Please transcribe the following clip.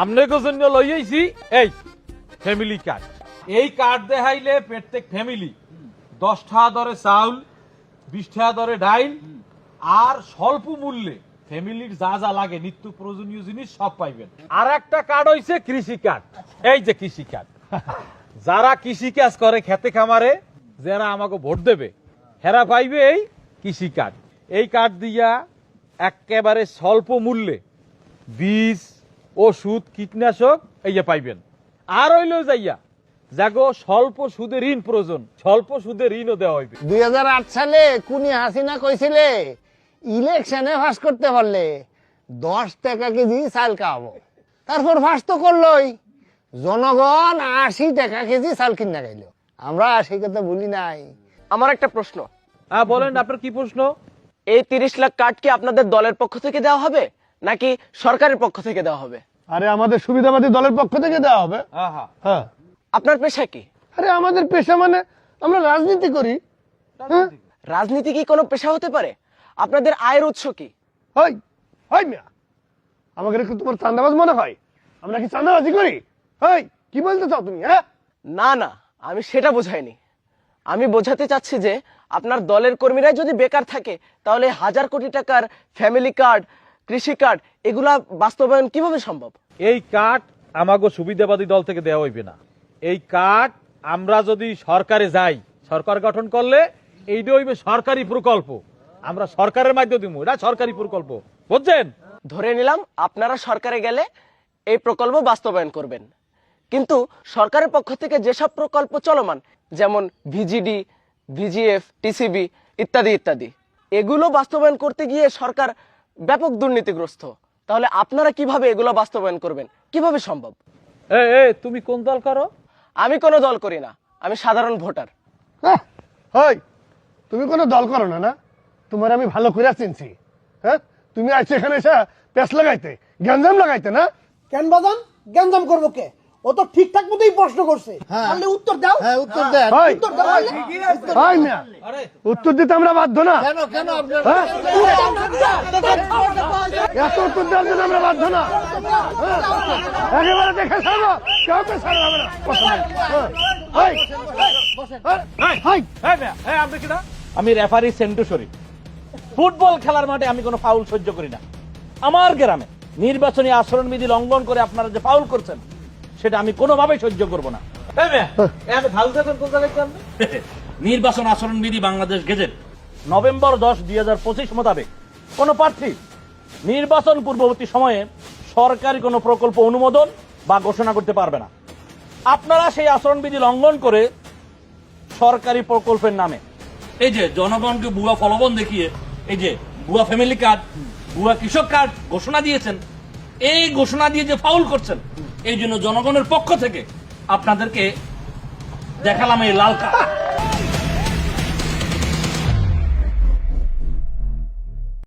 আপনাকে জন্য লইয়েছি এই ফ্যামিলি কার্ড। এই কার্ড দেখাইলে প্রত্যেক ফ্যামিলি 10 টাকা দরে চাউল, 20 টাকা দরে ডাইল আর স্বল্প মূল্যে ফ্যামিলির যা যা লাগে নিত্য প্রয়োজনীয় জিনিস সব পাইবেন। আর একটা কার্ড হইছে কৃষি কার্ড। এই যে কৃষি কার্ড, যারা কৃষি কাজ করে খেতে খামারে, যারা আমাকে ভোট দেবে হেরা পাইবে এই কৃষি কার্ড। এই কার্ড দিয়া একেবারে স্বল্প মূল্যে বীজ, ওষুধ, কীটনাশক এই যে পাইবেন। আর হইলো যাইয়া যাগো স্বল্প সুদে ঋণ প্রয়োজন, স্বল্প সুদে ঋণও দেওয়া হইবে। 2008 সালে কুনি হাসিনা কইছিলে ইলেকশনে ফাঁস করতে পারলে 10 টাকা কেজি চাল খাওয়াবো। তারপর ফাঁস তো করলোই, জনগণ 80 টাকা কেজি চাল কিনা খাইলো। আমরা সেই কথা বলি নাই। আমার একটা প্রশ্ন। বলেন আপনার কি প্রশ্ন? এই 30 লাখ কার্ড কি আপনাদের দলের পক্ষ থেকে দেওয়া হবে নাকি সরকারের পক্ষ থেকে দেওয়া হবে? আরে আমাদের সুবিধাবাদী দলের পক্ষ থেকে দেওয়া হবে। হ্যাঁ। আপনার পেশা কি? আরে আমাদের পেশা মানে আমরা রাজনীতি করি। রাজনীতি কি কোনো পেশা হতে পারে? আপনাদের আয়ের উৎস কি? হই হই মিয়া, আমাকে কি তোমার চাঁদাবাজ মনে হয়? আমরা কি চাঁদাবাজি করি? হই, কি বলতে চাও তুমি? হ্যাঁ, না না, আমি সেটা বোঝাইনি। আমি বোঝাতে চাচ্ছি যে আপনার দলের কর্মীরাই যদি বেকার থাকে তাহলে 1000 কোটি টাকার ফ্যামিলি কার্ড, কৃষি কার্ড এগুলা বাস্তবায়ন কিভাবে সম্ভব? এই কার্ড আমাগো সুবিধাবাদী দল থেকে দেওয়া হইবে না। এই কার্ড আমরা যদি সরকারে যাই, সরকার গঠন করলে এইটা হইবে সরকারি প্রকল্প, আমরা সরকারের মাধ্যমে দিব, এটা সরকারি প্রকল্প, বুঝছেন? ধরে নিলাম আপনারা সরকারে গেলে এই প্রকল্প বাস্তবায়ন করবেন, কিন্তু সরকারের পক্ষ থেকে যেসব প্রকল্প চলমান যেমন ভিজিডি, ভিজিএফ, টিসিবি ইত্যাদি ইত্যাদি, এগুলো বাস্তবায়ন করতে গিয়ে সরকার ব্যাপক দুর্নীতিগ্রস্ত। তাহলে আপনারা কিভাবে এগুলো বাস্তবায়ন করবেন? কিভাবে সম্ভব? তুমি কোন দল করো? আমি কোনো দল করি না, আমি সাধারণ ভোটার। হই, তুমি কোনো দল করো না? না, তোমার আমি ভালো করে চিনছি। হ্যাঁ, তুমি আজ এখানে এসে পেছ লাগাইতে, গ্যাঞ্জাম লাগাইতে না? কেন বাজান গ্যাঞ্জাম করবো কে? ও তো ঠিকঠাক মতোই প্রশ্ন করছে। তাহলে উত্তর দাও। হ্যাঁ, উত্তর দেন। উত্তর দাও। হই মিয়া, উত্তর দিতে আমরা বাধ্য না। কেন কেন আপনার এত উত্তর দেওয়ার জন্য আমরা বাধ্য না। একেবারে দেখে ছাড়বো, কেউ তো ছাড়বো হবে না। আমি রেফারি সেন্টু শরীফ। ফুটবল খেলার মাঠে আমি কোনো ফাউল সহ্য করি না। আমার গ্রামে নির্বাচনী আচরণবিধি লঙ্ঘন করে আপনারা যে ফাউল করছেন সেটা আমি কোনোভাবেই সহ্য করব না। নির্বাচন আচরণবিধি বাংলাদেশ গেজেট নভেম্বর 10, 2025 মোতাবেক কোন প্রার্থী নির্বাচন পূর্ববর্তী সময়ে সরকারি কোনো প্রকল্প অনুমোদন বা ঘোষণা করতে পারবে না। আপনারা সেই আচরণবিধি লঙ্ঘন করে সরকারি প্রকল্পের নামে এই যে জনগণকে ভুয়া প্রলোভন দেখিয়ে এই যে ভুয়া ফ্যামিলি কার্ড, ভুয়া কৃষক কার্ড ঘোষণা দিয়েছেন, এই ঘোষণা দিয়ে যে ফাউল করছেন, এই জন্য জনগণের পক্ষ থেকে আপনাদেরকে দেখালাম এই লাল কার্ড।